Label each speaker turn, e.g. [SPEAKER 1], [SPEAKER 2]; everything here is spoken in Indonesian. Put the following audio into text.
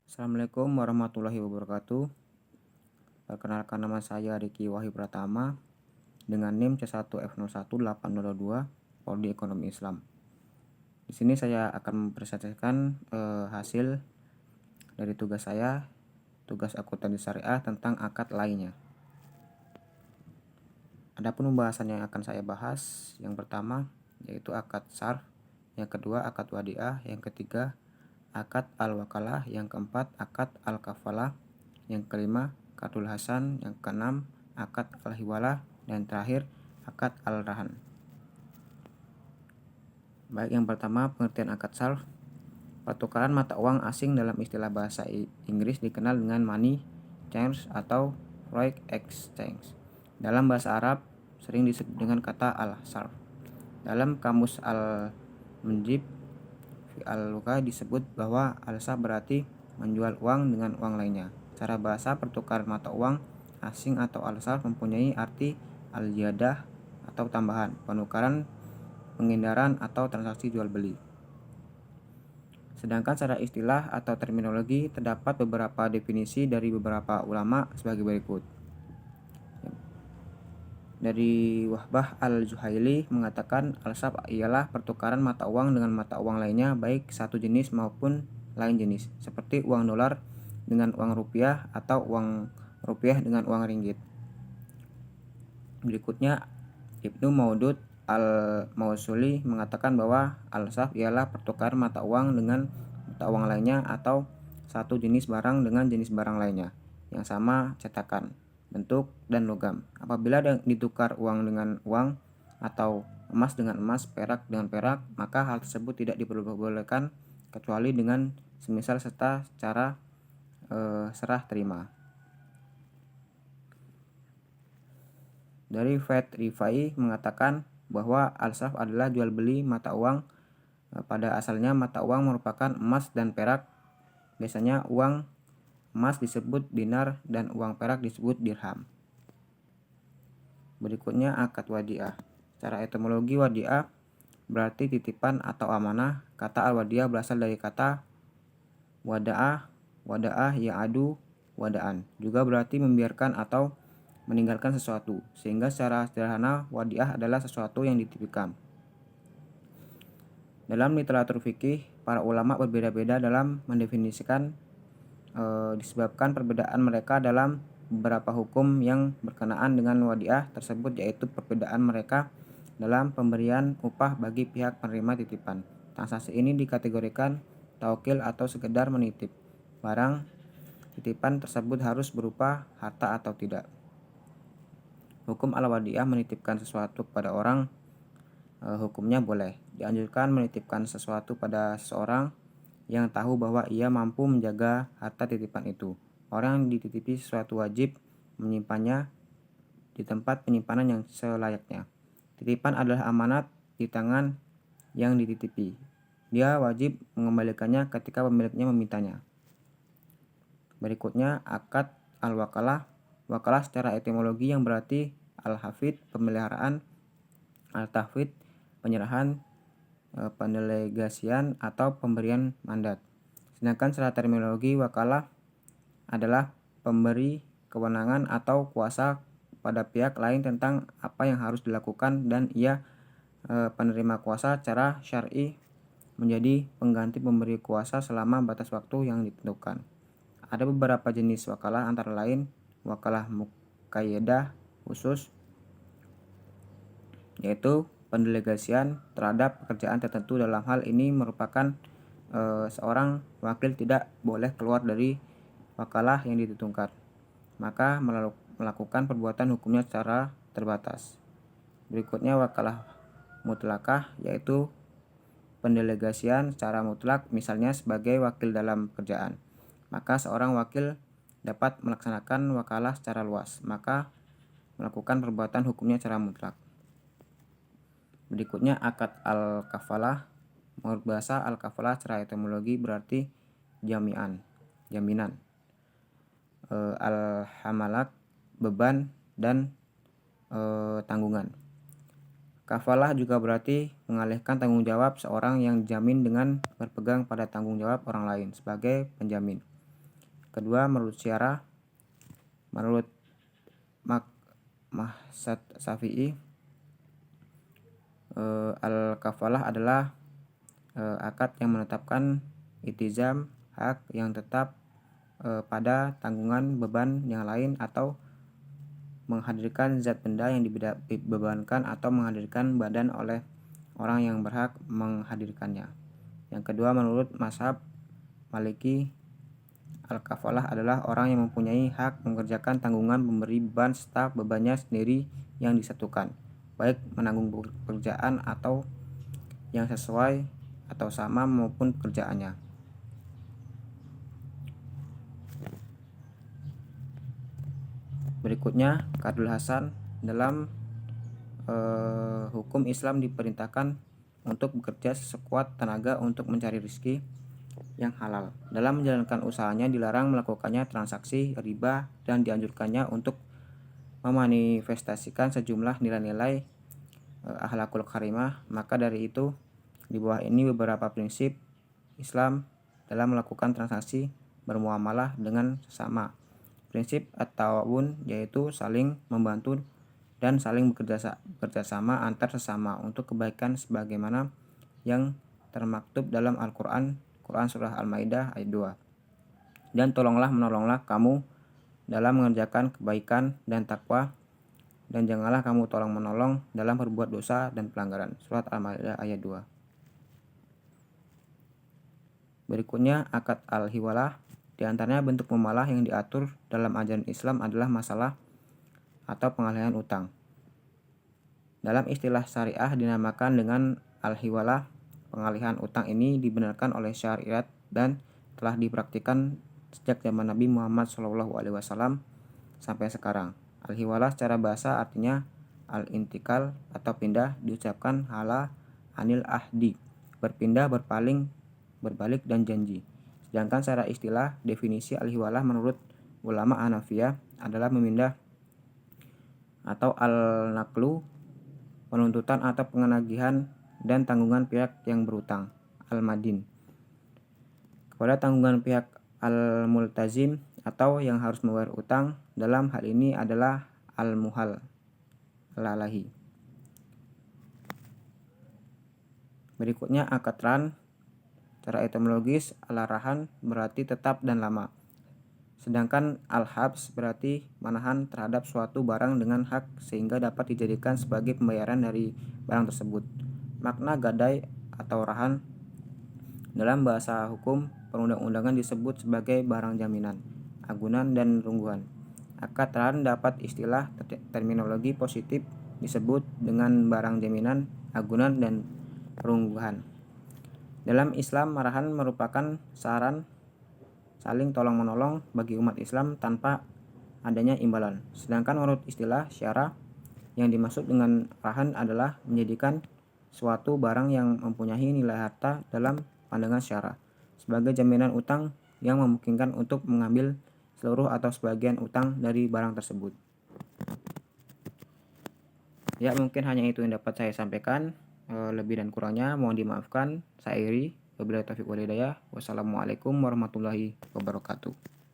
[SPEAKER 1] Assalamualaikum warahmatullahi wabarakatuh. Perkenalkan, nama saya Riki Wahyu Pratama dengan NIM C1F01802 Prodi Ekonomi Islam. Di sini saya akan mempresentasikan hasil dari tugas saya, tugas akuntansi syariah tentang akad lainnya. Adapun pembahasan yang akan saya bahas, yang pertama yaitu akad syarf, yang kedua akad wadiah, yang ketiga akad al-wakalah, yang keempat akad al-kafalah, yang kelima akadul hasan, yang keenam akad al-hiwalah, dan terakhir akad al-rahan. Baik, yang pertama pengertian akad syarf. Pertukaran mata uang asing dalam istilah bahasa Inggris dikenal dengan money change atau foreign exchange. Dalam bahasa Arab sering disebut dengan kata al-syarf. Dalam kamus al-Munjib fi al-Lugha disebut bahwa al-syarf berarti menjual uang dengan uang lainnya. Cara bahasa, pertukaran mata uang asing atau al-syarf mempunyai arti al-ziyadah atau tambahan, penukaran, pengindaran atau transaksi jual beli. Sedangkan secara istilah atau terminologi terdapat beberapa definisi dari beberapa ulama sebagai berikut. Dari Wahbah al-Juhaili mengatakan al-syarf ialah pertukaran mata uang dengan mata uang lainnya, baik satu jenis maupun lain jenis, seperti uang dolar dengan uang rupiah atau uang rupiah dengan uang ringgit. Berikutnya Ibnu Maudud al-Mausuli mengatakan bahwa al-syarf ialah pertukaran mata uang dengan mata uang lainnya atau satu jenis barang dengan jenis barang lainnya yang sama cetakan, bentuk, dan logam. Apabila ditukar uang dengan uang atau emas dengan emas, perak dengan perak, maka hal tersebut tidak diperbolehkan kecuali dengan semisal serta cara serah terima. Dari Fat Rifai mengatakan bahwa al-syarf adalah jual beli mata uang. Pada asalnya mata uang merupakan emas dan perak. Biasanya uang emas disebut dinar dan uang perak disebut dirham. Berikutnya akad wadiah. Secara etimologi wadiah berarti titipan atau amanah. Kata al-wadiah berasal dari kata wada'ah ya'adu wada'an. Juga berarti membiarkan atau meninggalkan sesuatu, sehingga secara sederhana wadiah adalah sesuatu yang dititipkan. Dalam literatur fikih, para ulama berbeda-beda dalam mendefinisikan disebabkan perbedaan mereka dalam beberapa hukum yang berkenaan dengan wadiah tersebut, yaitu perbedaan mereka dalam pemberian upah bagi pihak penerima titipan. Transaksi ini dikategorikan taukil atau sekedar menitip. Barang titipan tersebut harus berupa harta atau tidak. Hukum al-wadiah menitipkan sesuatu kepada orang, hukumnya boleh. Dianjurkan menitipkan sesuatu pada seseorang yang tahu bahwa ia mampu menjaga harta titipan itu. Orang yang dititipi sesuatu wajib menyimpannya di tempat penyimpanan yang selayaknya. Titipan adalah amanat di tangan yang dititipi. Dia wajib mengembalikannya ketika pemiliknya memintanya. Berikutnya akad al-wakalah. Wakalah secara etimologi yang berarti al-hafid, pemeliharaan, al-tahfid, penyerahan, pendelegasian atau pemberian mandat. Sedangkan secara terminologi wakalah adalah pemberi kewenangan atau kuasa pada pihak lain tentang apa yang harus dilakukan, dan ia penerima kuasa secara syar'i menjadi pengganti pemberi kuasa selama batas waktu yang ditentukan. Ada beberapa jenis wakalah, antara lain wakalah muqayyadah khusus, yaitu pendelegasian terhadap pekerjaan tertentu. Dalam hal ini merupakan seorang wakil tidak boleh keluar dari wakalah yang ditentukan, maka melakukan perbuatan hukumnya secara terbatas. Berikutnya wakalah mutlakah, yaitu pendelegasian secara mutlak, misalnya sebagai wakil dalam pekerjaan. Maka seorang wakil dapat melaksanakan wakalah secara luas, maka melakukan perbuatan hukumnya secara mutlak. Berikutnya akad al-kafalah. Menurut bahasa, al-kafalah secara etimologi berarti jaminan. Al-hamalat, beban, dan tanggungan. Kafalah juga berarti mengalihkan tanggung jawab seorang yang dijamin dengan berpegang pada tanggung jawab orang lain sebagai penjamin. kedua, menurut Syarah, menurut Mahsad Syafi'i, al-kafalah adalah akad yang menetapkan iltizam hak yang tetap pada tanggungan beban yang lain, atau menghadirkan zat benda yang dibebankan atau menghadirkan badan oleh orang yang berhak menghadirkannya. Yang kedua, menurut mazhab Maliki, al-kafalah adalah orang yang mempunyai hak mengerjakan tanggungan pemberi beban serta bebannya sendiri yang disatukan, baik menanggung pekerjaan atau yang sesuai atau sama maupun pekerjaannya. Berikutnya, Qardul Hasan. Dalam hukum Islam diperintahkan untuk bekerja sekuat tenaga untuk mencari rezeki yang halal. Dalam menjalankan usahanya dilarang melakukannya transaksi riba dan dianjurkannya untuk memanifestasikan sejumlah nilai-nilai akhlakul karimah. Maka dari itu, di bawah ini beberapa prinsip Islam dalam melakukan transaksi bermuamalah dengan sesama. Prinsip at-tawawun, yaitu saling membantu dan saling bekerja sama antar sesama untuk kebaikan sebagaimana yang termaktub dalam Al-Quran, Quran Surah Al-Maidah ayat 2. Dan menolonglah kamu dalam mengerjakan kebaikan dan takwa, dan janganlah kamu tolong menolong dalam berbuat dosa dan pelanggaran. Surat Al-Maidah ayat 2. Berikutnya, akad al-hiwalah. Di antaranya bentuk muamalah yang diatur dalam ajaran Islam adalah masalah atau pengalihan utang. Dalam istilah syariah dinamakan dengan al-hiwalah. Pengalihan utang ini dibenarkan oleh syariat dan telah dipraktikkan sejak zaman Nabi Muhammad SAW sampai sekarang. Al-hiwalah secara bahasa artinya al-intikal atau pindah, diucapkan hala anil ahdi, berpindah, berpaling, berbalik, dan janji. Sedangkan secara istilah, definisi al-hiwalah menurut ulama Hanafiyah adalah memindah atau al-naklu, penuntutan atau penagihan dan tanggungan pihak yang berutang, al-madin, kepada tanggungan pihak al-multazim atau yang harus membayar utang. Dalam hal ini adalah al-muhal lalahi. Berikutnya, akad ran. Secara etimologis, al-rahan berarti tetap dan lama. Sedangkan al-habs berarti menahan terhadap suatu barang dengan hak sehingga dapat dijadikan sebagai pembayaran dari barang tersebut. Makna gadai atau rahan dalam bahasa hukum perundang-undangan disebut sebagai barang jaminan, agunan, dan rungguan. Akad rahan dapat istilah terminologi positif disebut dengan barang jaminan, agunan, dan perungguhan. Dalam Islam, rahan merupakan saran saling tolong-menolong bagi umat Islam tanpa adanya imbalan. Sedangkan menurut istilah syarah, yang dimaksud dengan rahan adalah menjadikan suatu barang yang mempunyai nilai harta dalam pandangan syarah sebagai jaminan utang yang memungkinkan untuk mengambil seluruh atau sebagian utang dari barang tersebut. Ya, mungkin hanya itu yang dapat saya sampaikan. Lebih dan kurangnya mohon dimaafkan. Saya Iri. Wabillahi taufiq wal hidayah. Wassalamualaikum warahmatullahi wabarakatuh.